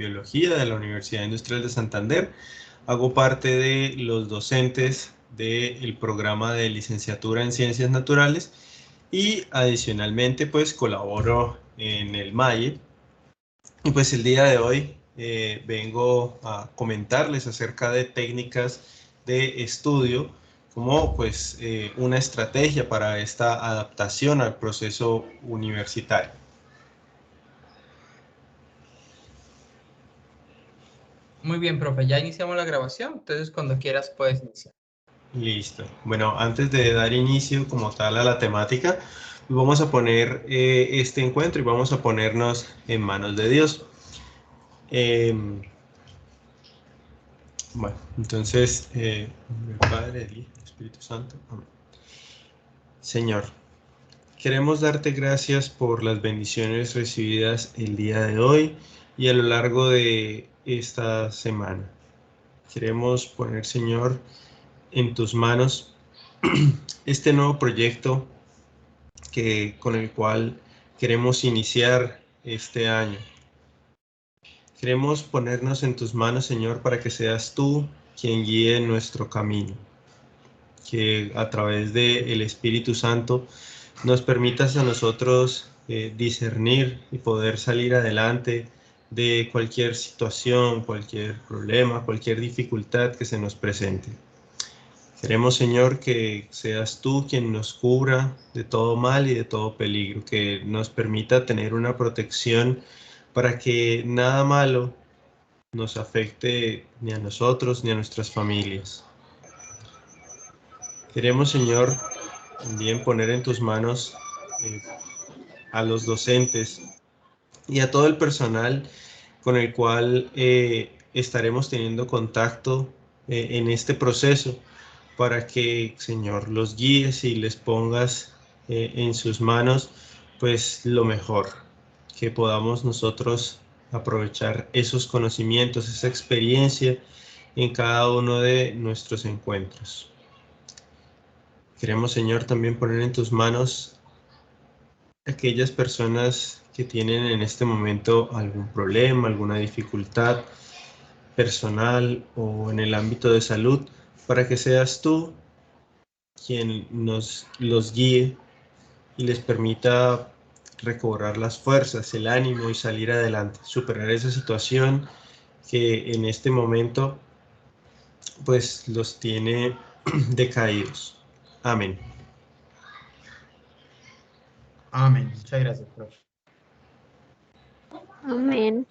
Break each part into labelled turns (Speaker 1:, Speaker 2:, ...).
Speaker 1: Biología de la Universidad Industrial de Santander. Hago parte de los docentes del programa de licenciatura en Ciencias Naturales y adicionalmente pues colaboro en el MAIE. Y pues el día de hoy vengo a comentarles acerca de técnicas de estudio como pues una estrategia para esta adaptación al proceso universitario.
Speaker 2: Muy bien, profe, ya iniciamos la grabación, entonces cuando quieras puedes iniciar.
Speaker 1: Listo. Bueno, antes de dar inicio como tal a la temática, vamos a poner este encuentro y vamos a ponernos en manos de Dios. Bueno, entonces, el Padre, el Hijo, el Espíritu Santo. Amén. Señor, queremos darte gracias por las bendiciones recibidas el día de hoy y a lo largo de esta semana. Queremos poner, Señor, en tus manos este nuevo proyecto con el cual queremos iniciar este año. Queremos ponernos en tus manos, Señor, para que seas tú quien guíe nuestro camino. Que a través del Espíritu Santo nos permitas a nosotros discernir y poder salir adelante de cualquier situación, cualquier problema, cualquier dificultad que se nos presente. Queremos, Señor, que seas tú quien nos cubra de todo mal y de todo peligro, que nos permita tener una protección para que nada malo nos afecte ni a nosotros ni a nuestras familias. Queremos, Señor, también poner en tus manos a los docentes y a todo el personal con el cual estaremos teniendo contacto en este proceso, para que, Señor, los guíes y les pongas en sus manos pues lo mejor, que podamos nosotros aprovechar esos conocimientos, esa experiencia en cada uno de nuestros encuentros. Queremos, Señor, también poner en tus manos aquellas personas que tienen en este momento algún problema, alguna dificultad personal o en el ámbito de salud, para que seas tú quien los guíe y les permita recobrar las fuerzas, el ánimo y salir adelante, superar esa situación que en este momento pues los tiene decaídos. Amén.
Speaker 2: Amén. Muchas gracias, profe.
Speaker 3: Amén.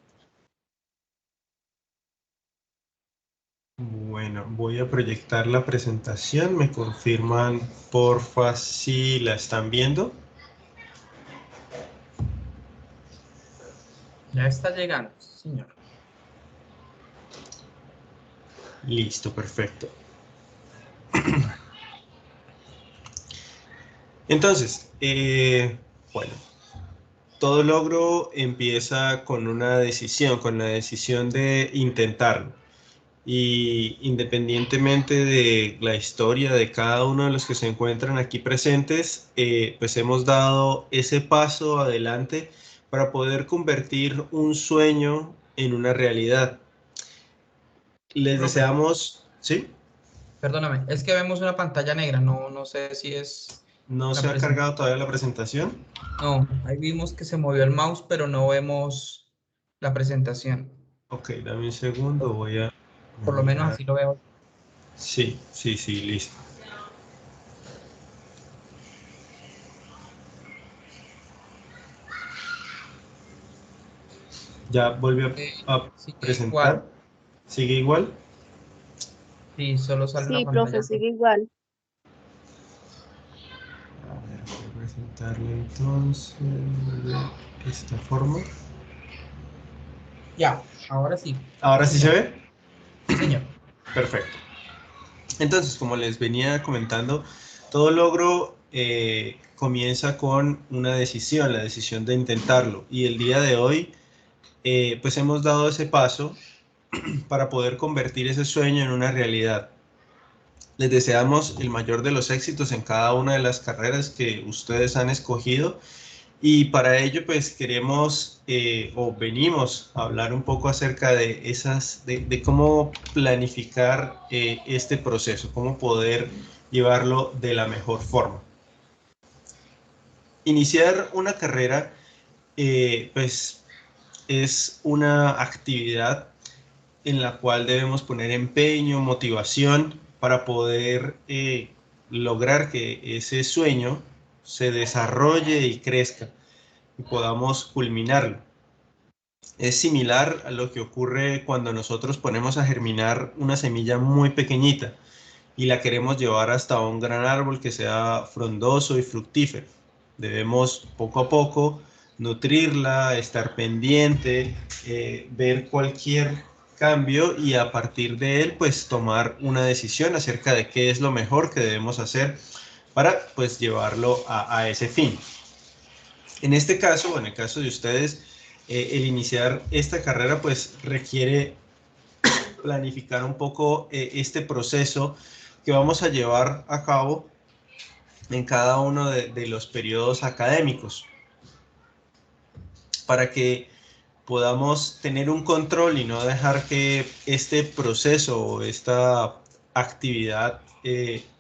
Speaker 1: Bueno, voy a proyectar la presentación. ¿Me confirman, porfa, si la están viendo?
Speaker 2: Ya está llegando, señor.
Speaker 1: Listo, perfecto. Entonces, bueno, todo logro empieza con una decisión, con la decisión de intentarlo. Y independientemente de la historia de cada uno de los que se encuentran aquí presentes, pues hemos dado ese paso adelante para poder convertir un sueño en una realidad. Les
Speaker 2: Profe,
Speaker 1: deseamos, ¿sí?
Speaker 2: perdóname, es que vemos una pantalla negra, no sé si es
Speaker 1: ¿No
Speaker 2: la
Speaker 1: se ha
Speaker 2: presentación.
Speaker 1: cargado todavía la presentación?
Speaker 2: No, ahí vimos que se movió el mouse, pero no vemos la presentación.
Speaker 1: Ok, dame un segundo, voy a
Speaker 2: Por lo menos
Speaker 1: mirar.
Speaker 2: así lo veo.
Speaker 1: Sí, listo. Ya volvió a
Speaker 2: Sigue igual.
Speaker 1: presentar. ¿Sigue igual?
Speaker 2: Sí, solo sale una
Speaker 3: Sí, profe,
Speaker 2: pantalla.
Speaker 3: sigue igual.
Speaker 1: A ver, voy a presentarlo entonces de esta forma.
Speaker 2: Ya, ahora sí.
Speaker 1: ¿Ahora
Speaker 2: Sí,
Speaker 1: sí se
Speaker 2: señor.
Speaker 1: ve?
Speaker 2: Sí, señor.
Speaker 1: Perfecto. Entonces, como les venía comentando, todo logro comienza con una decisión, la decisión de intentarlo. Y el día de hoy, pues hemos dado ese paso para poder convertir ese sueño en una realidad. Les deseamos el mayor de los éxitos en cada una de las carreras que ustedes han escogido Y para ello pues queremos o venimos a hablar un poco acerca de de cómo planificar este proceso, cómo poder llevarlo de la mejor forma. Iniciar una carrera pues es una actividad en la cual debemos poner empeño, motivación para poder lograr que ese sueño se desarrolle y crezca y podamos culminarlo. Es similar a lo que ocurre cuando nosotros ponemos a germinar una semilla muy pequeñita y la queremos llevar hasta un gran árbol que sea frondoso y fructífero. Debemos poco a poco nutrirla, estar pendiente, ver cualquier cambio y a partir de él pues tomar una decisión acerca de qué es lo mejor que debemos hacer para pues llevarlo a ese fin. En este caso, o en el caso de ustedes, el iniciar esta carrera pues requiere planificar un poco este proceso que vamos a llevar a cabo en cada uno de los periodos académicos para que podamos tener un control y no dejar que este proceso o esta actividad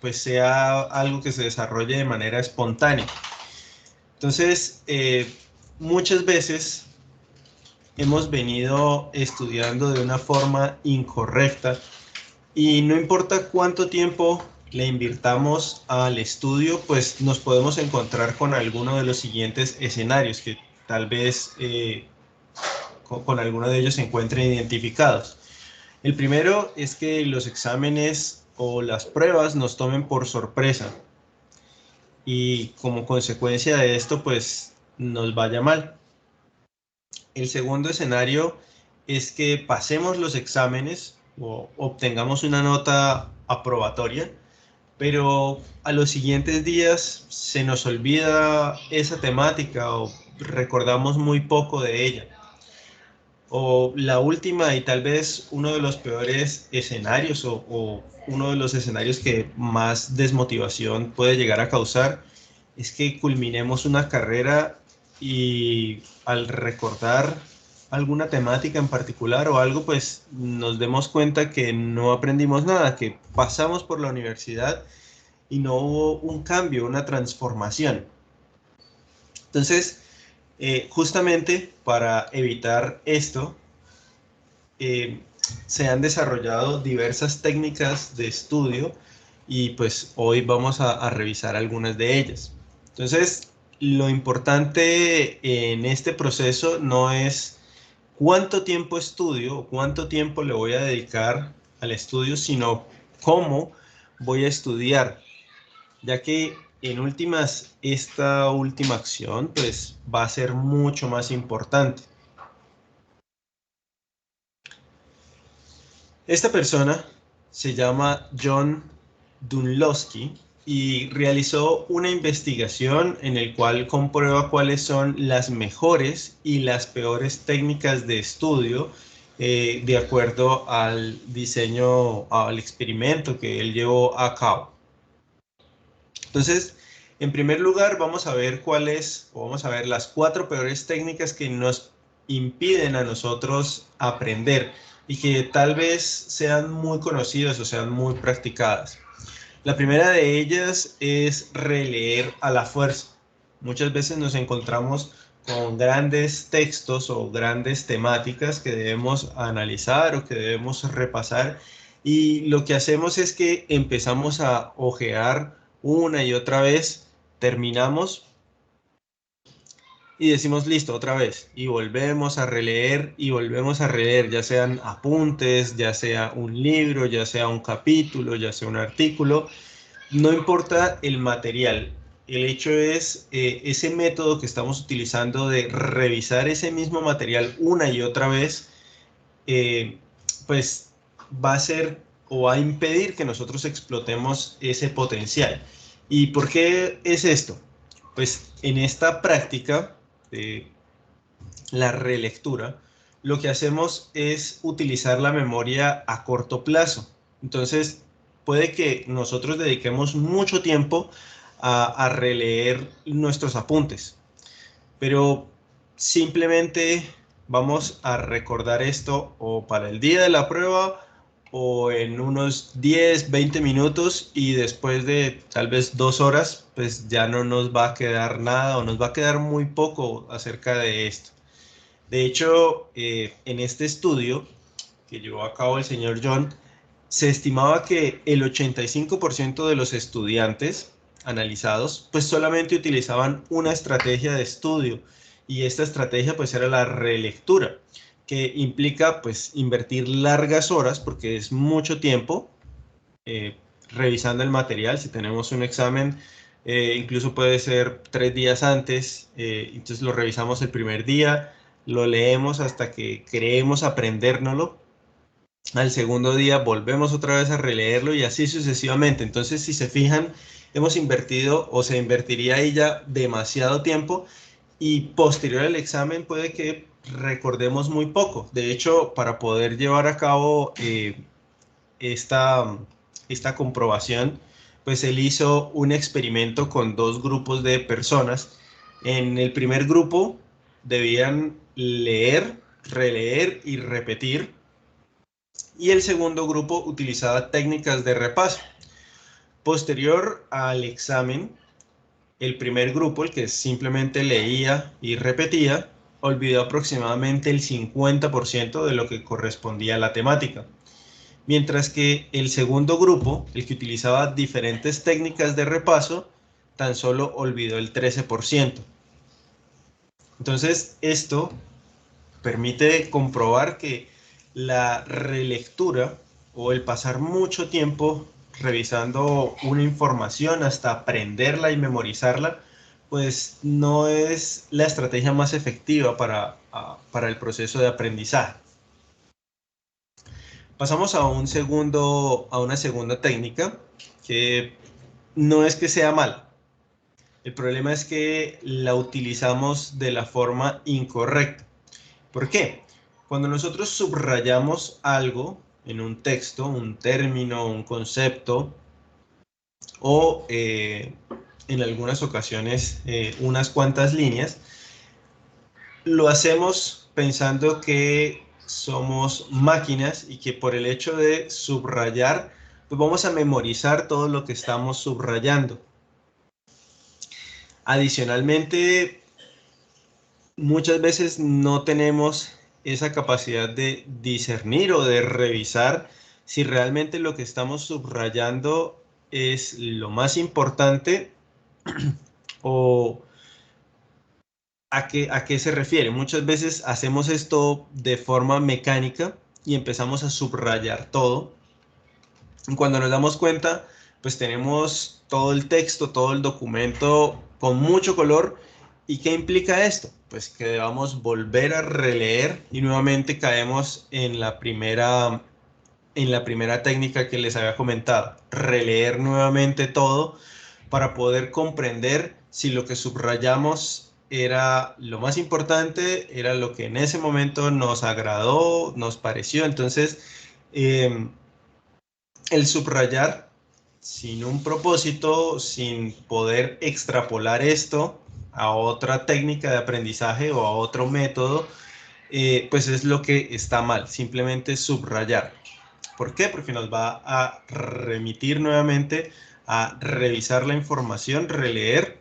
Speaker 1: pues sea algo que se desarrolle de manera espontánea. Entonces, muchas veces hemos venido estudiando de una forma incorrecta y no importa cuánto tiempo le invirtamos al estudio, pues nos podemos encontrar con alguno de los siguientes escenarios que tal vez con alguno de ellos se encuentren identificados. El primero es que los exámenes o las pruebas nos tomen por sorpresa y como consecuencia de esto pues nos vaya mal. El segundo escenario es que pasemos los exámenes o obtengamos una nota aprobatoria, pero a los siguientes días se nos olvida esa temática o recordamos muy poco de ella. O la última y tal vez uno de los peores escenarios o uno de los escenarios que más desmotivación puede llegar a causar es que culminemos una carrera y al recordar alguna temática en particular o algo, pues nos demos cuenta que no aprendimos nada, que pasamos por la universidad y no hubo un cambio, una transformación. Entonces, justamente para evitar esto, se han desarrollado diversas técnicas de estudio y pues hoy vamos a revisar algunas de ellas. Entonces, lo importante en este proceso no es cuánto tiempo estudio o cuánto tiempo le voy a dedicar al estudio, sino cómo voy a estudiar, ya que en últimas esta última acción pues va a ser mucho más importante. Esta persona se llama John Dunlosky y realizó una investigación en el cual comprueba cuáles son las mejores y las peores técnicas de estudio de acuerdo al diseño, al experimento que él llevó a cabo. Entonces, en primer lugar, vamos a ver vamos a ver las 4 peores técnicas que nos impiden a nosotros aprender y que tal vez sean muy conocidas o sean muy practicadas. La primera de ellas es releer a la fuerza. Muchas veces nos encontramos con grandes textos o grandes temáticas que debemos analizar o que debemos repasar y lo que hacemos es que empezamos a ojear una y otra vez, terminamos y decimos listo otra vez y volvemos a releer y volvemos a releer, ya sean apuntes, ya sea un libro, ya sea un capítulo, ya sea un artículo, no importa el material. El hecho es ese método que estamos utilizando de revisar ese mismo material una y otra vez, pues va a ser o va a impedir que nosotros explotemos ese potencial. ¿Y por qué es esto? Pues en esta práctica de la relectura, lo que hacemos es utilizar la memoria a corto plazo. Entonces, puede que nosotros dediquemos mucho tiempo a releer nuestros apuntes, pero simplemente vamos a recordar esto o para el día de la prueba o en unos 10, 20 minutos y después de tal vez 2 horas, pues ya no nos va a quedar nada o nos va a quedar muy poco acerca de esto. De hecho, en este estudio que llevó a cabo el señor John, se estimaba que el 85% de los estudiantes analizados pues solamente utilizaban una estrategia de estudio y esta estrategia pues era la relectura, que implica pues invertir largas horas porque es mucho tiempo revisando el material. Si tenemos un examen, incluso puede ser 3 días antes, entonces lo revisamos el primer día, lo leemos hasta que creemos aprendérnoslo. Al segundo día volvemos otra vez a releerlo y así sucesivamente. Entonces, si se fijan, hemos invertido o se invertiría ahí ya demasiado tiempo y posterior al examen puede que recordemos muy poco. De hecho, para poder llevar a cabo esta, esta comprobación, pues él hizo un experimento con 2 grupos de personas. En el primer grupo debían leer, releer y repetir, y el segundo grupo utilizaba técnicas de repaso. Posterior al examen, el primer grupo, el que simplemente leía y repetía, olvidó aproximadamente el 50% de lo que correspondía a la temática. Mientras que el segundo grupo, el que utilizaba diferentes técnicas de repaso, tan solo olvidó el 13%. Entonces, esto permite comprobar que la relectura o el pasar mucho tiempo revisando una información hasta aprenderla y memorizarla, pues no es la estrategia más efectiva para el proceso de aprendizaje. Pasamos a una segunda técnica que no es que sea mala. El problema es que la utilizamos de la forma incorrecta. ¿Por qué? Cuando nosotros subrayamos algo en un texto, un término, un concepto, o en algunas ocasiones unas cuantas líneas, lo hacemos pensando que somos máquinas y que por el hecho de subrayar, pues vamos a memorizar todo lo que estamos subrayando. Adicionalmente, muchas veces no tenemos esa capacidad de discernir o de revisar si realmente lo que estamos subrayando es lo más importante o a qué se refiere. Muchas veces hacemos esto de forma mecánica y empezamos a subrayar todo. Y cuando nos damos cuenta, pues tenemos todo el texto, todo el documento con mucho color. ¿Y qué implica esto? Pues que debamos volver a releer y nuevamente caemos en la primera técnica que les había comentado. Releer nuevamente todo para poder comprender si lo que subrayamos era lo más importante, era lo que en ese momento nos agradó, nos pareció. Entonces, el subrayar sin un propósito, sin poder extrapolar esto a otra técnica de aprendizaje o a otro método, pues es lo que está mal, simplemente subrayar. ¿Por qué? Porque nos va a remitir nuevamente a revisar la información, releer,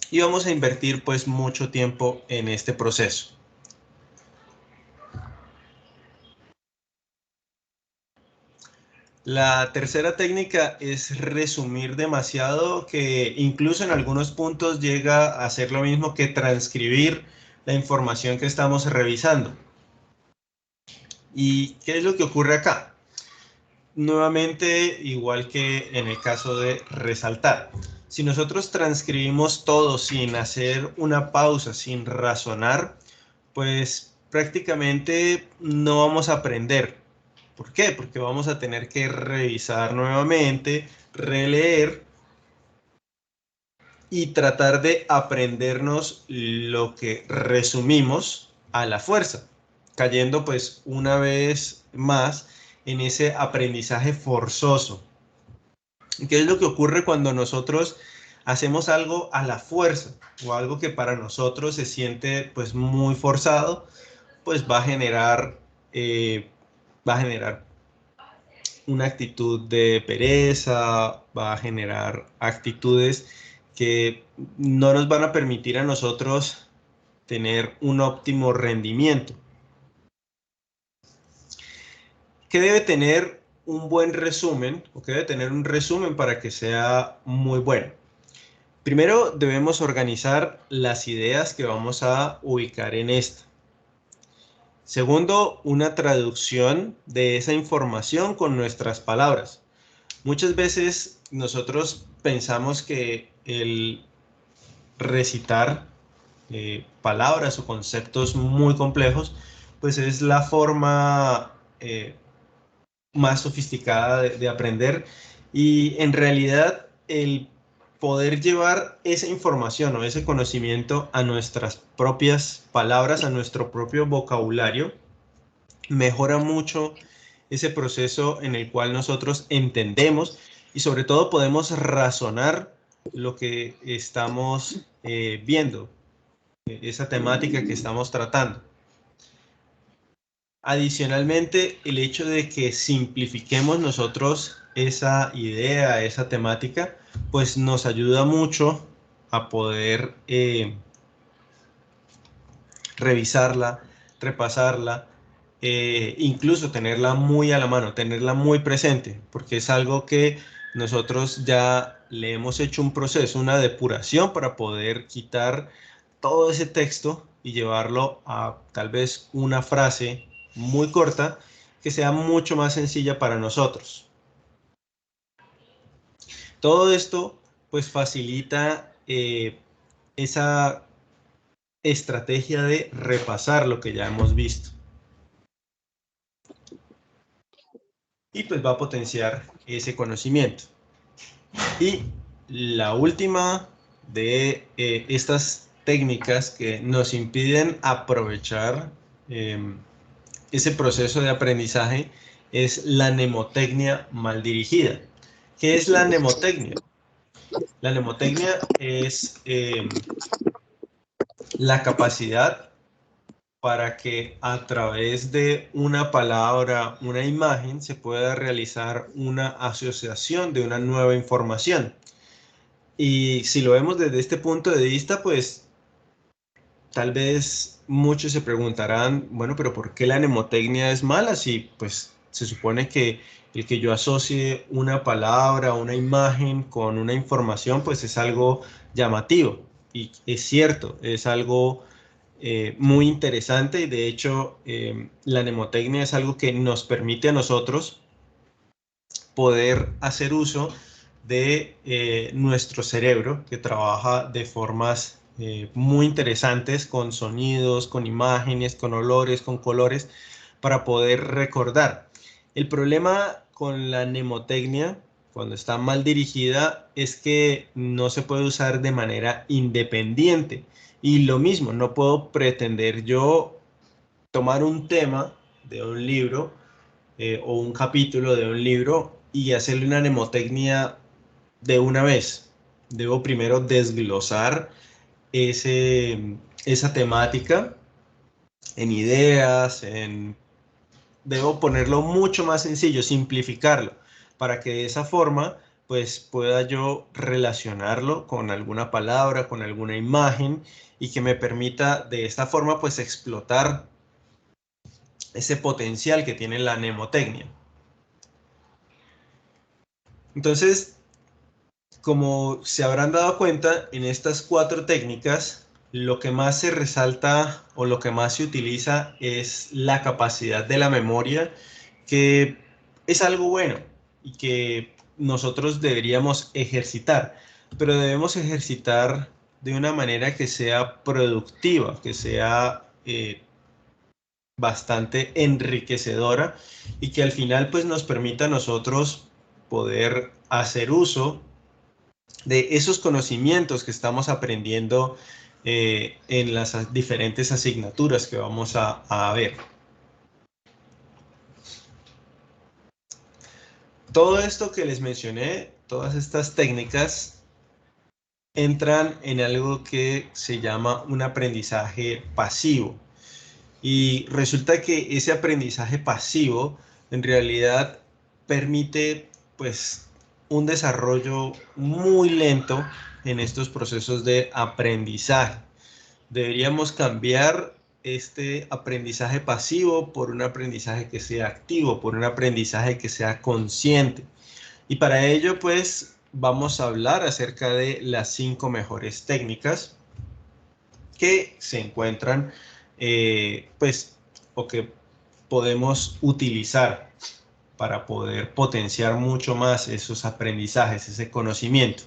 Speaker 1: y vamos a invertir pues mucho tiempo en este proceso. La tercera técnica es resumir demasiado, que incluso en algunos puntos llega a ser lo mismo que transcribir la información que estamos revisando. ¿Y qué es lo que ocurre acá? Nuevamente, igual que en el caso de resaltar, si nosotros transcribimos todo sin hacer una pausa, sin razonar, pues prácticamente no vamos a aprender. ¿Por qué? Porque vamos a tener que revisar nuevamente, releer y tratar de aprendernos lo que resumimos a la fuerza, cayendo pues una vez más en ese aprendizaje forzoso. ¿Qué es lo que ocurre cuando nosotros hacemos algo a la fuerza o algo que para nosotros se siente pues muy forzado, pues va a generar una actitud de pereza, va a generar actitudes que no nos van a permitir a nosotros tener un óptimo rendimiento. ¿Qué debe tener un buen resumen o qué debe tener un resumen para que sea muy bueno? Primero debemos organizar las ideas que vamos a ubicar en esta. Segundo, una traducción de esa información con nuestras palabras. Muchas veces nosotros pensamos que el recitar palabras o conceptos muy complejos, pues es la forma más sofisticada de aprender, y en realidad el poder llevar esa información o ese conocimiento a nuestras propias palabras, a nuestro propio vocabulario, mejora mucho ese proceso en el cual nosotros entendemos y sobre todo podemos razonar lo que estamos viendo, esa temática que estamos tratando. Adicionalmente, el hecho de que simplifiquemos nosotros esa idea, esa temática, pues nos ayuda mucho a poder revisarla, repasarla, incluso tenerla muy a la mano, tenerla muy presente, porque es algo que nosotros ya le hemos hecho un proceso, una depuración para poder quitar todo ese texto y llevarlo a tal vez una frase muy corta que sea mucho más sencilla para nosotros. Todo esto pues facilita esa estrategia de repasar lo que ya hemos visto. Y pues va a potenciar ese conocimiento. Y la última de estas técnicas que nos impiden aprovechar ese proceso de aprendizaje es la mnemotecnia mal dirigida. ¿Qué es la mnemotecnia? La mnemotecnia es la capacidad para que a través de una palabra, una imagen, se pueda realizar una asociación de una nueva información. Y si lo vemos desde este punto de vista, pues tal vez muchos se preguntarán, bueno, pero ¿por qué la mnemotecnia es mala? Si pues se supone que el que yo asocie una palabra, una imagen con una información, pues es algo llamativo. Y es cierto, es algo muy interesante, y de hecho la mnemotecnia es algo que nos permite a nosotros poder hacer uso de nuestro cerebro, que trabaja de formas muy interesantes, con sonidos, con imágenes, con olores, con colores, para poder recordar. El problema con la mnemotecnia, cuando está mal dirigida, es que no se puede usar de manera independiente. Y lo mismo, no puedo pretender yo tomar un tema de un libro o un capítulo de un libro y hacerle una mnemotecnia de una vez. Debo primero desglosar esa temática en ideas, debo ponerlo mucho más sencillo, simplificarlo, para que de esa forma pues pueda yo relacionarlo con alguna palabra, con alguna imagen, y que me permita de esta forma pues explotar ese potencial que tiene la mnemotecnia. Entonces, como se habrán dado cuenta, en estas 4 técnicas, lo que más se resalta o lo que más se utiliza es la capacidad de la memoria, que es algo bueno y que nosotros deberíamos ejercitar, pero debemos ejercitar de una manera que sea productiva, que sea bastante enriquecedora, y que al final pues nos permita a nosotros poder hacer uso de esos conocimientos que estamos aprendiendo en las diferentes asignaturas que vamos a ver. Todo esto que les mencioné, todas estas técnicas, entran en algo que se llama un aprendizaje pasivo. Y resulta que ese aprendizaje pasivo en realidad permite pues un desarrollo muy lento en estos procesos de aprendizaje. Deberíamos cambiar este aprendizaje pasivo por un aprendizaje que sea activo, por un aprendizaje que sea consciente. Y para ello pues vamos a hablar acerca de las 5 mejores técnicas que se encuentran pues o que podemos utilizar para poder potenciar mucho más esos aprendizajes, ese conocimiento.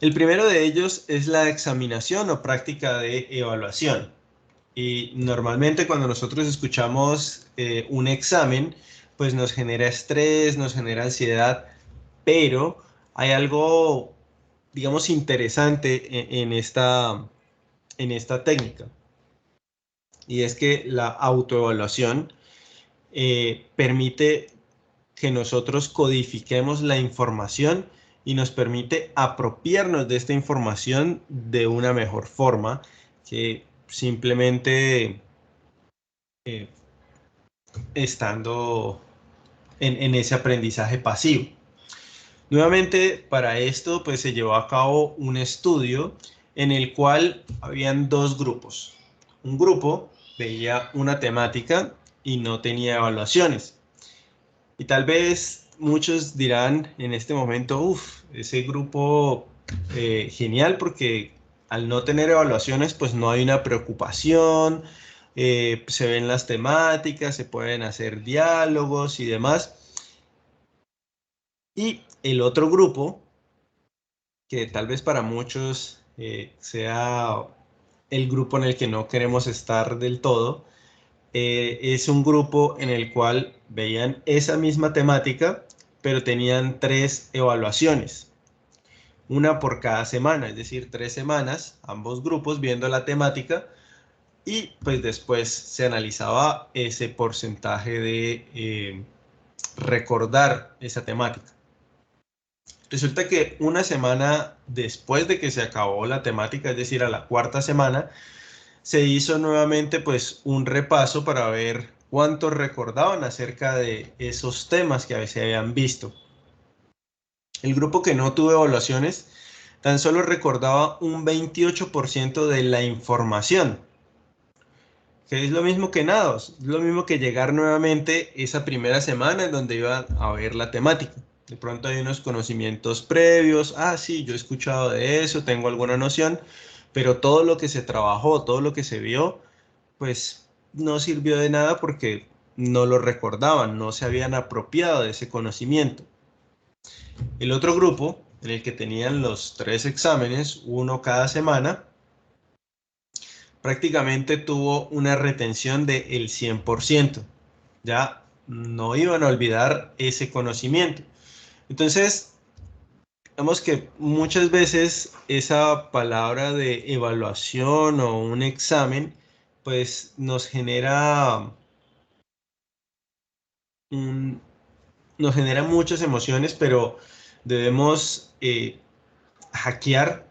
Speaker 1: El primero de ellos es la examinación o práctica de evaluación. Y normalmente cuando nosotros escuchamos un examen, pues nos genera estrés, nos genera ansiedad, pero hay algo, digamos, interesante en esta técnica. Y es que la autoevaluación permite que nosotros codifiquemos la información y nos permite apropiarnos de esta información de una mejor forma que simplemente estando en ese aprendizaje pasivo. Nuevamente, para esto pues se llevó a cabo un estudio en el cual habían 2 grupos. Un grupo veía una temática y no tenía evaluaciones. Y tal vez muchos dirán en este momento, uff, ese grupo genial porque al no tener evaluaciones pues no hay una preocupación, se ven las temáticas, se pueden hacer diálogos y demás. Y el otro grupo, que tal vez para muchos sea el grupo en el que no queremos estar del todo, es un grupo en el cual veían esa misma temática, pero tenían 3 evaluaciones, una por cada semana, es decir, 3 semanas, ambos grupos viendo la temática y pues después se analizaba ese porcentaje de recordar esa temática. Resulta que una semana después de que se acabó la temática, es decir, a la 4ª semana, se hizo nuevamente pues un repaso para ver cuántos recordaban acerca de esos temas que a veces habían visto. El grupo que no tuvo evaluaciones tan solo recordaba un 28% de la información, que es lo mismo que nada, es lo mismo que llegar nuevamente esa primera semana en donde iban a ver la temática. De pronto hay unos conocimientos previos, sí, yo he escuchado de eso, tengo alguna noción, pero todo lo que se trabajó, todo lo que se vio, pues no sirvió de nada porque no lo recordaban, no se habían apropiado de ese conocimiento. El otro grupo, en el que tenían los 3 exámenes, uno cada semana, prácticamente tuvo una retención del 100%. Ya no iban a olvidar ese conocimiento. Entonces, vemos que muchas veces esa palabra de evaluación o un examen, pues nos genera nos genera muchas emociones, pero debemos hackear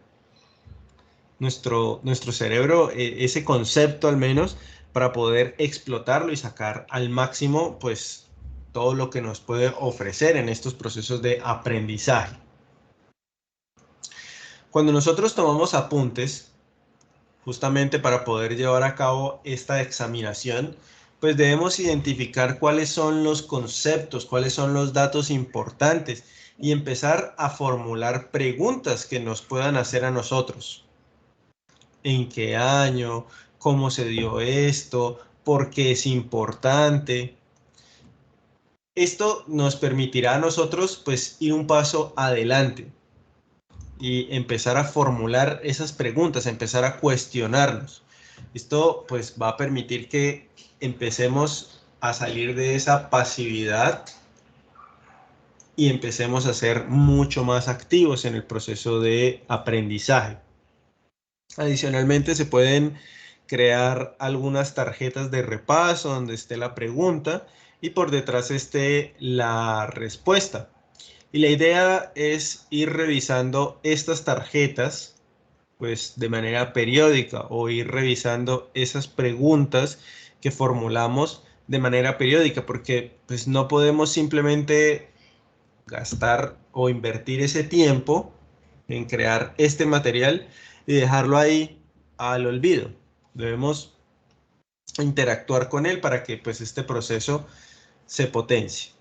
Speaker 1: nuestro cerebro, ese concepto al menos, para poder explotarlo y sacar al máximo, pues, todo lo que nos puede ofrecer en estos procesos de aprendizaje. Cuando nosotros tomamos apuntes, justamente para poder llevar a cabo esta examinación, pues debemos identificar cuáles son los conceptos, cuáles son los datos importantes y empezar a formular preguntas que nos puedan hacer a nosotros. ¿En qué año? ¿Cómo se dio esto? ¿Por qué es importante? Esto nos permitirá a nosotros pues ir un paso adelante y empezar a formular esas preguntas, empezar a cuestionarnos. Esto pues va a permitir que empecemos a salir de esa pasividad y empecemos a ser mucho más activos en el proceso de aprendizaje. Adicionalmente se pueden crear algunas tarjetas de repaso donde esté la pregunta y por detrás esté la respuesta. Y la idea es ir revisando estas tarjetas pues de manera periódica o ir revisando esas preguntas que formulamos de manera periódica, porque pues no podemos simplemente gastar o invertir ese tiempo en crear este material y dejarlo ahí al olvido. Debemos interactuar con él para que pues este proceso se potencie.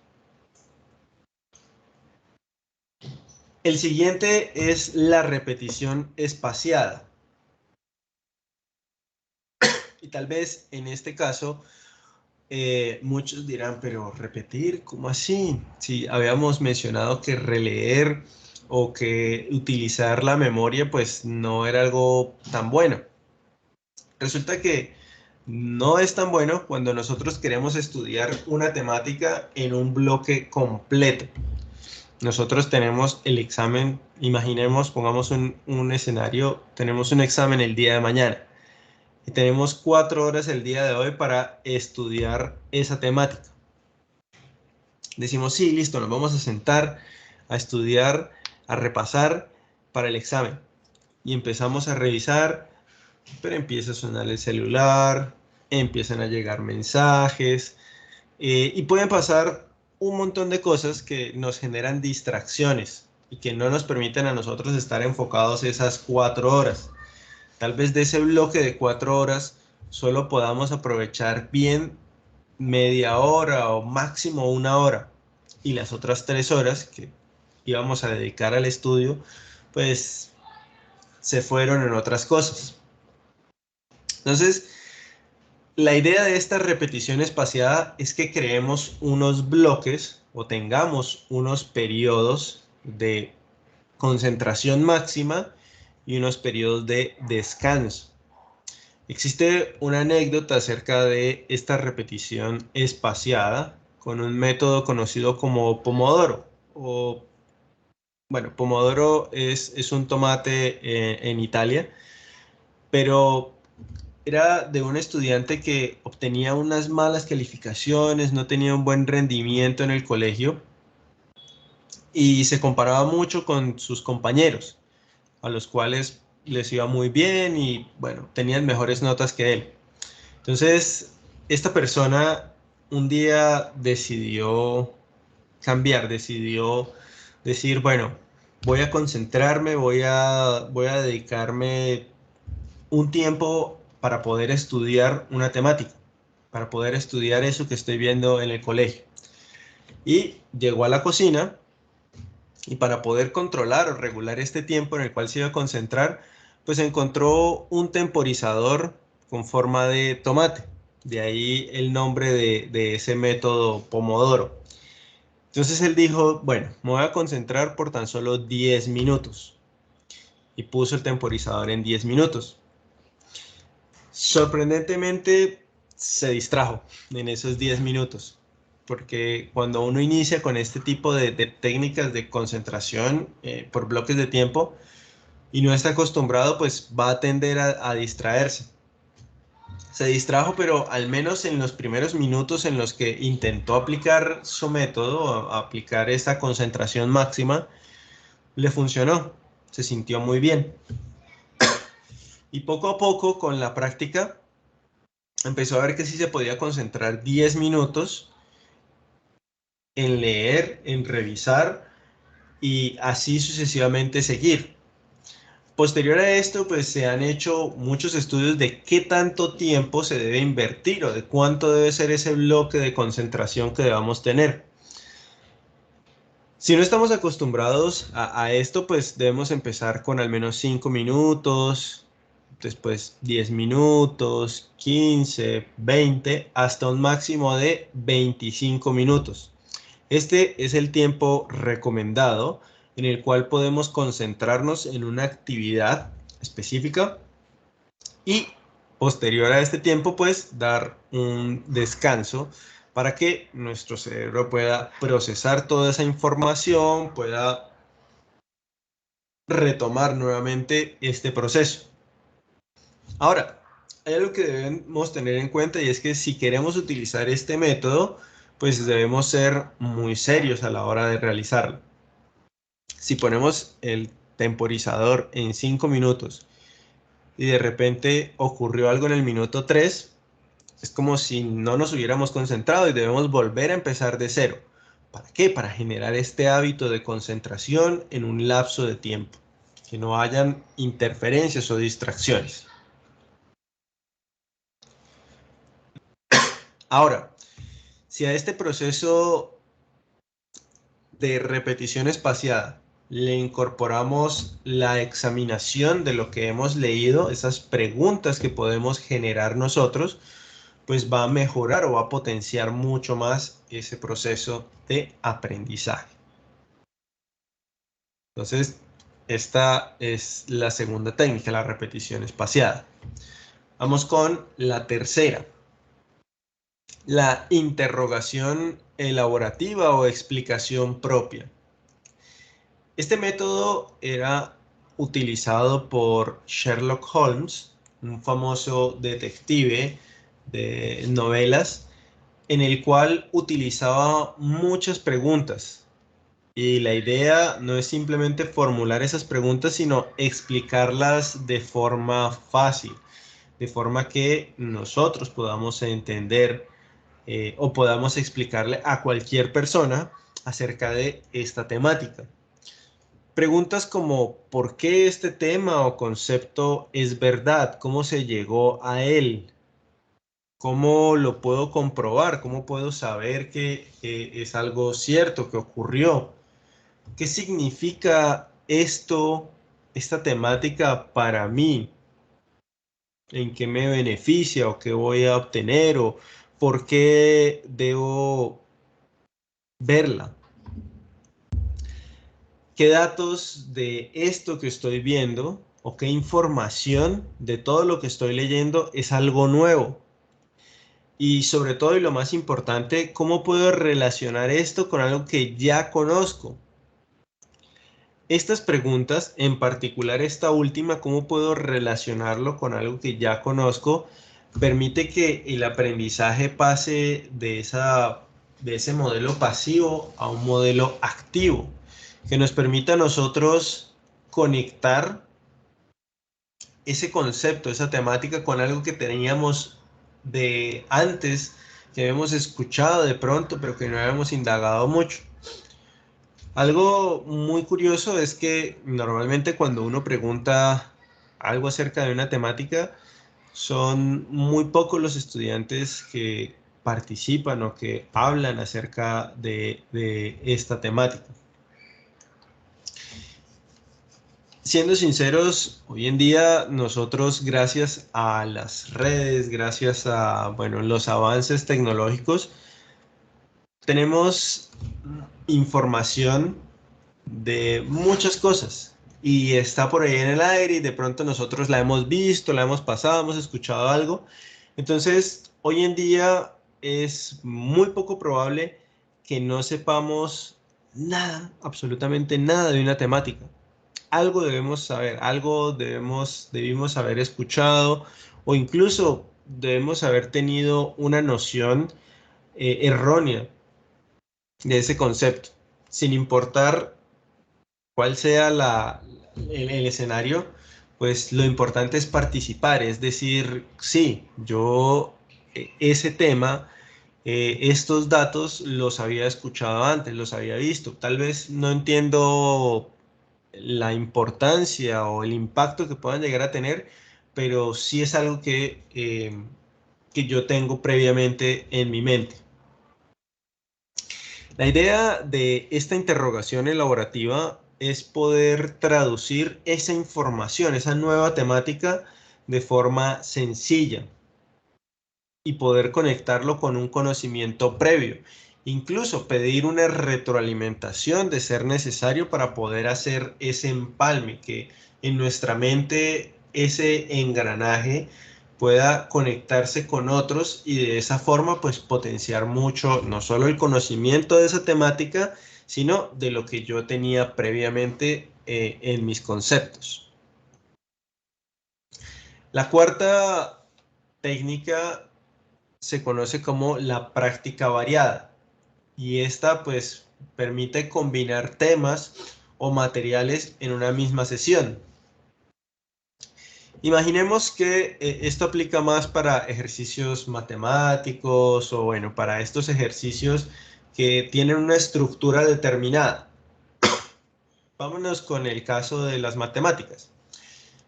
Speaker 1: El siguiente es la repetición espaciada. Y tal vez en este caso muchos dirán, pero repetir, ¿cómo así? Si habíamos mencionado que releer o que utilizar la memoria pues no era algo tan bueno. Resulta que no es tan bueno cuando nosotros queremos estudiar una temática en un bloque completo. Nosotros tenemos el examen, imaginemos, pongamos un escenario, tenemos un examen el día de mañana y tenemos 4 horas el día de hoy para estudiar esa temática. Decimos, sí, listo, nos vamos a sentar a estudiar, a repasar para el examen. Y empezamos a revisar, pero empieza a sonar el celular, empiezan a llegar mensajes, y pueden pasar un montón de cosas que nos generan distracciones y que no nos permiten a nosotros estar enfocados esas 4 horas. Tal vez de ese bloque de 4 horas solo podamos aprovechar bien media hora o máximo 1 hora. Y las otras 3 horas que íbamos a dedicar al estudio, pues se fueron en otras cosas. Entonces, la idea de esta repetición espaciada es que creemos unos bloques o tengamos unos periodos de concentración máxima y unos periodos de descanso. Existe una anécdota acerca de esta repetición espaciada con un método conocido como Pomodoro. Bueno, Pomodoro es un tomate en Italia, pero era de un estudiante que obtenía unas malas calificaciones, no tenía un buen rendimiento en el colegio y se comparaba mucho con sus compañeros, a los cuales les iba muy bien y bueno, tenían mejores notas que él. Entonces, esta persona un día decidió cambiar, decidió decir, bueno, voy a concentrarme, voy a dedicarme un tiempo para poder estudiar una temática, para poder estudiar eso que estoy viendo en el colegio. Y llegó a la cocina y para poder controlar o regular este tiempo en el cual se iba a concentrar, pues encontró un temporizador con forma de tomate. De ahí el nombre de ese método Pomodoro. Entonces él dijo, bueno, me voy a concentrar por tan solo 10 minutos. Y puso el temporizador en 10 minutos. Sorprendentemente se distrajo en esos 10 minutos. Porque cuando uno inicia con este tipo de técnicas de concentración por bloques de tiempo y no está acostumbrado, pues va a tender a distraerse. Se distrajo, pero al menos en los primeros minutos en los que intentó aplicar su método, aplicar esta concentración máxima, le funcionó, se sintió muy bien. Y poco a poco, con la práctica, empezó a ver que sí se podía concentrar 10 minutos en leer, en revisar y así sucesivamente seguir. Posterior a esto, pues se han hecho muchos estudios de qué tanto tiempo se debe invertir o de cuánto debe ser ese bloque de concentración que debamos tener. Si no estamos acostumbrados a esto, pues debemos empezar con al menos 5 minutos, después 10 minutos, 15, 20, hasta un máximo de 25 minutos. Este es el tiempo recomendado en el cual podemos concentrarnos en una actividad específica y posterior a este tiempo, pues dar un descanso para que nuestro cerebro pueda procesar toda esa información, pueda retomar nuevamente este proceso. Ahora, hay algo que debemos tener en cuenta y es que si queremos utilizar este método, pues debemos ser muy serios a la hora de realizarlo. Si ponemos el temporizador en 5 minutos y de repente ocurrió algo en el minuto 3, es como si no nos hubiéramos concentrado y debemos volver a empezar de cero. ¿Para qué? Para generar este hábito de concentración en un lapso de tiempo, que no hayan interferencias o distracciones. Ahora, si a este proceso de repetición espaciada le incorporamos la examinación de lo que hemos leído, esas preguntas que podemos generar nosotros, pues va a mejorar o va a potenciar mucho más ese proceso de aprendizaje. Entonces, esta es la segunda técnica, la repetición espaciada. Vamos con la tercera, la interrogación elaborativa o explicación propia. Este método era utilizado por Sherlock Holmes, un famoso detective de novelas, en el cual utilizaba muchas preguntas. Y la idea no es simplemente formular esas preguntas, sino explicarlas de forma fácil, de forma que nosotros podamos entender o podamos explicarle a cualquier persona acerca de esta temática. Preguntas como ¿por qué este tema o concepto es verdad? ¿Cómo se llegó a él? ¿Cómo lo puedo comprobar? ¿Cómo puedo saber que es algo cierto, que ocurrió? ¿Qué significa esto, esta temática para mí? ¿En qué me beneficia o qué voy a obtener o por qué debo verla? ¿Qué datos de esto que estoy viendo o qué información de todo lo que estoy leyendo es algo nuevo? Y sobre todo, y lo más importante, ¿cómo puedo relacionar esto con algo que ya conozco? Estas preguntas, en particular esta última, ¿cómo puedo relacionarlo con algo que ya conozco? Permite que el aprendizaje pase de ese modelo pasivo a un modelo activo, que nos permita a nosotros conectar ese concepto, esa temática con algo que teníamos de antes, que habíamos escuchado de pronto, pero que no habíamos indagado mucho. Algo muy curioso es que normalmente cuando uno pregunta algo acerca de una temática, son muy pocos los estudiantes que participan o que hablan acerca de esta temática. Siendo sinceros, hoy en día nosotros, gracias a las redes, gracias a, bueno, los avances tecnológicos, tenemos información de muchas cosas y está por ahí en el aire y de pronto nosotros la hemos visto, la hemos pasado, hemos escuchado algo. Entonces, hoy en día es muy poco probable que no sepamos nada, absolutamente nada de una temática. Algo debemos saber, algo debimos haber escuchado o incluso debemos haber tenido una noción errónea de ese concepto, sin importar cuál sea el escenario, pues lo importante es participar, es decir, sí, yo ese tema, estos datos los había escuchado antes, los había visto, tal vez no entiendo la importancia o el impacto que puedan llegar a tener, pero sí es algo que yo tengo previamente en mi mente. La idea de esta interrogación elaborativa es poder traducir esa información, esa nueva temática, de forma sencilla y poder conectarlo con un conocimiento previo. Incluso pedir una retroalimentación de ser necesario para poder hacer ese empalme, que en nuestra mente ese engranaje pueda conectarse con otros y de esa forma pues potenciar mucho no solo el conocimiento de esa temática, sino de lo que yo tenía previamente en mis conceptos. La cuarta técnica se conoce como la práctica variada y esta pues permite combinar temas o materiales en una misma sesión. Imaginemos que esto aplica más para ejercicios matemáticos o bueno, para estos ejercicios que tienen una estructura determinada. Vámonos con el caso de las matemáticas.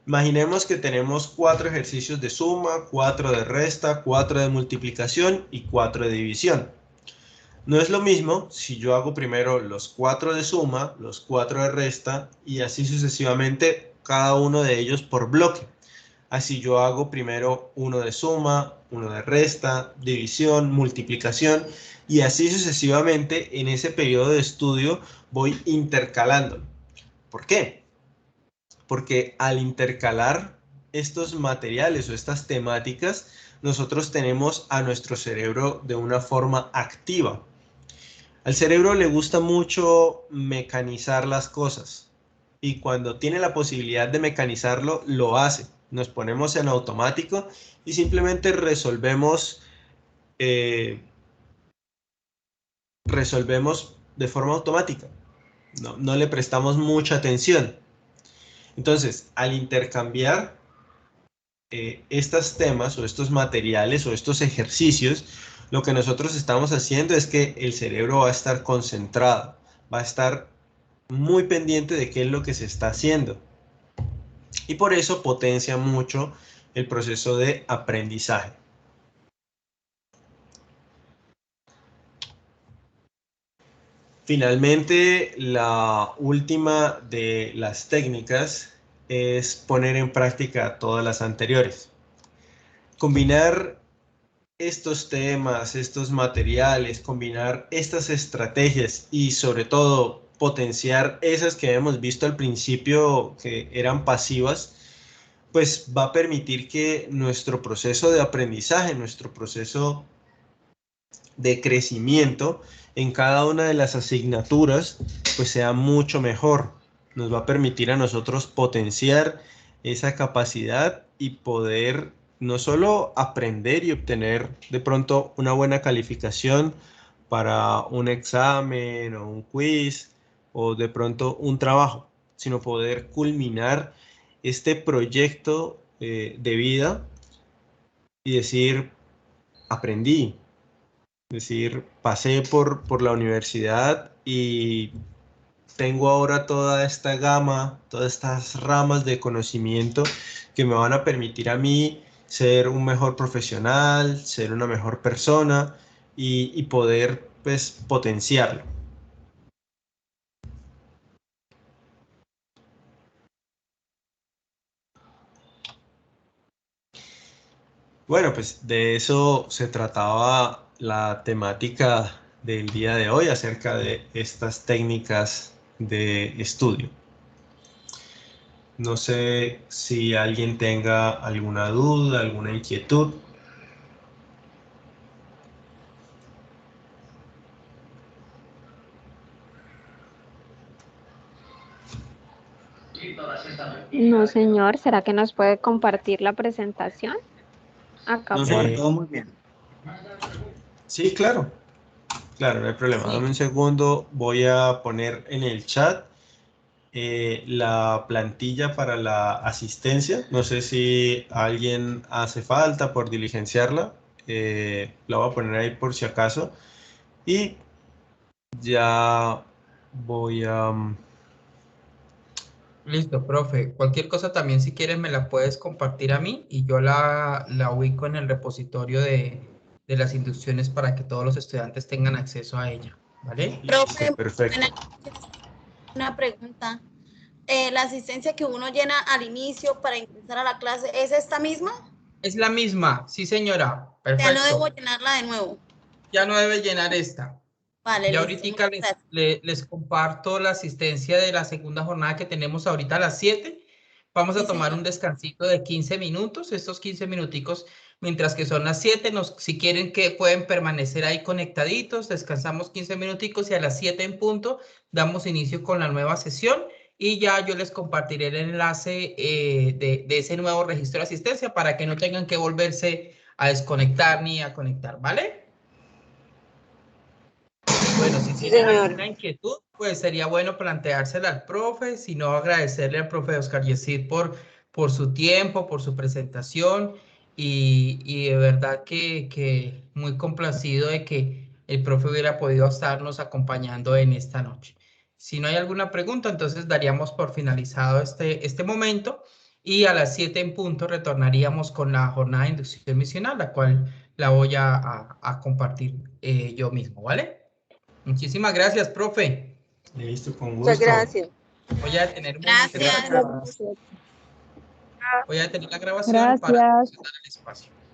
Speaker 1: Imaginemos que tenemos 4 ejercicios de suma, 4 de resta, 4 de multiplicación y 4 de división. No es lo mismo si yo hago primero los 4 de suma, los 4 de resta y así sucesivamente cada uno de ellos por bloque. Así yo hago primero uno de suma, uno de resta, división, multiplicación y así sucesivamente en ese periodo de estudio voy intercalando. ¿Por qué? Porque al intercalar estos materiales o estas temáticas, nosotros tenemos a nuestro cerebro de una forma activa. Al cerebro le gusta mucho mecanizar las cosas y cuando tiene la posibilidad de mecanizarlo, lo hace. Nos ponemos en automático y simplemente resolvemos de forma automática. No le prestamos mucha atención. Entonces, al intercambiar estos temas o estos materiales o estos ejercicios, lo que nosotros estamos haciendo es que el cerebro va a estar concentrado, va a estar muy pendiente de qué es lo que se está haciendo. Y por eso potencia mucho el proceso de aprendizaje. Finalmente, la última de las técnicas es poner en práctica todas las anteriores. Combinar estos temas, estos materiales, combinar estas estrategias y sobre todo potenciar esas que hemos visto al principio que eran pasivas, pues va a permitir que nuestro proceso de aprendizaje, nuestro proceso de crecimiento en cada una de las asignaturas, pues sea mucho mejor. Nos va a permitir a nosotros potenciar esa capacidad y poder no solo aprender y obtener de pronto una buena calificación para un examen o un quiz o de pronto un trabajo, sino poder culminar este proyecto de vida y decir, aprendí, es decir, pasé por la universidad y tengo ahora toda esta gama, todas estas ramas de conocimiento que me van a permitir a mí ser un mejor profesional, ser una mejor persona y poder pues potenciarlo. Bueno, pues de eso se trataba la temática del día de hoy acerca de estas técnicas de estudio. No sé si alguien tenga alguna duda, alguna inquietud.
Speaker 3: No, señor. ¿Será que nos puede compartir la presentación? Acá por...
Speaker 4: Todo muy bien.
Speaker 1: Sí, claro. Claro, no hay problema.
Speaker 2: Sí.
Speaker 1: Dame un segundo. Voy a poner en el chat la plantilla para la asistencia. No sé si a alguien hace falta por diligenciarla. La voy a poner ahí por si acaso. Y ya voy a...
Speaker 2: Listo, profe. Cualquier cosa también, si quieres, me la puedes compartir a mí y yo la ubico en el repositorio de las instrucciones para que todos los estudiantes tengan acceso a ella. ¿Vale?
Speaker 5: Profe,
Speaker 1: Perfecto.
Speaker 5: una pregunta. La asistencia que uno llena al inicio para ingresar a la clase, ¿es esta misma?
Speaker 2: Es la misma, sí, señora.
Speaker 5: Ya
Speaker 2: Perfecto.
Speaker 5: no debo llenarla de nuevo.
Speaker 2: Ya no debe llenar esta.
Speaker 5: Vale,
Speaker 2: Ya
Speaker 5: listo.
Speaker 2: ahorita les comparto la asistencia de la segunda jornada que tenemos ahorita a las 7. Vamos a
Speaker 5: Sí,
Speaker 2: tomar
Speaker 5: señor.
Speaker 2: un descansito de 15 minutos, estos 15 minuticos, mientras que son las 7, si quieren que pueden permanecer ahí conectaditos, descansamos 15 minuticos y a las 7 en punto damos inicio con la nueva sesión y ya yo les compartiré el enlace de ese nuevo registro de asistencia para que no tengan que volverse a desconectar ni a conectar, ¿vale? Bueno, sí. Si tienen alguna inquietud, pues sería bueno planteársela al profe, si no agradecerle al profe Oscar Yesid por su tiempo, por su presentación y de verdad que muy complacido de que el profe hubiera podido estarnos acompañando en esta noche. Si no hay alguna pregunta, entonces daríamos por finalizado este momento y a las 7 en punto retornaríamos con la jornada de inducción misional, la cual la voy a compartir yo mismo, ¿vale? Muchísimas gracias, profe.
Speaker 1: Listo, con gusto.
Speaker 4: Muchas gracias.
Speaker 2: Voy a detener un momento.
Speaker 5: Gracias.
Speaker 2: Voy a detener la grabación para
Speaker 6: Gracias.
Speaker 2: dar el espacio.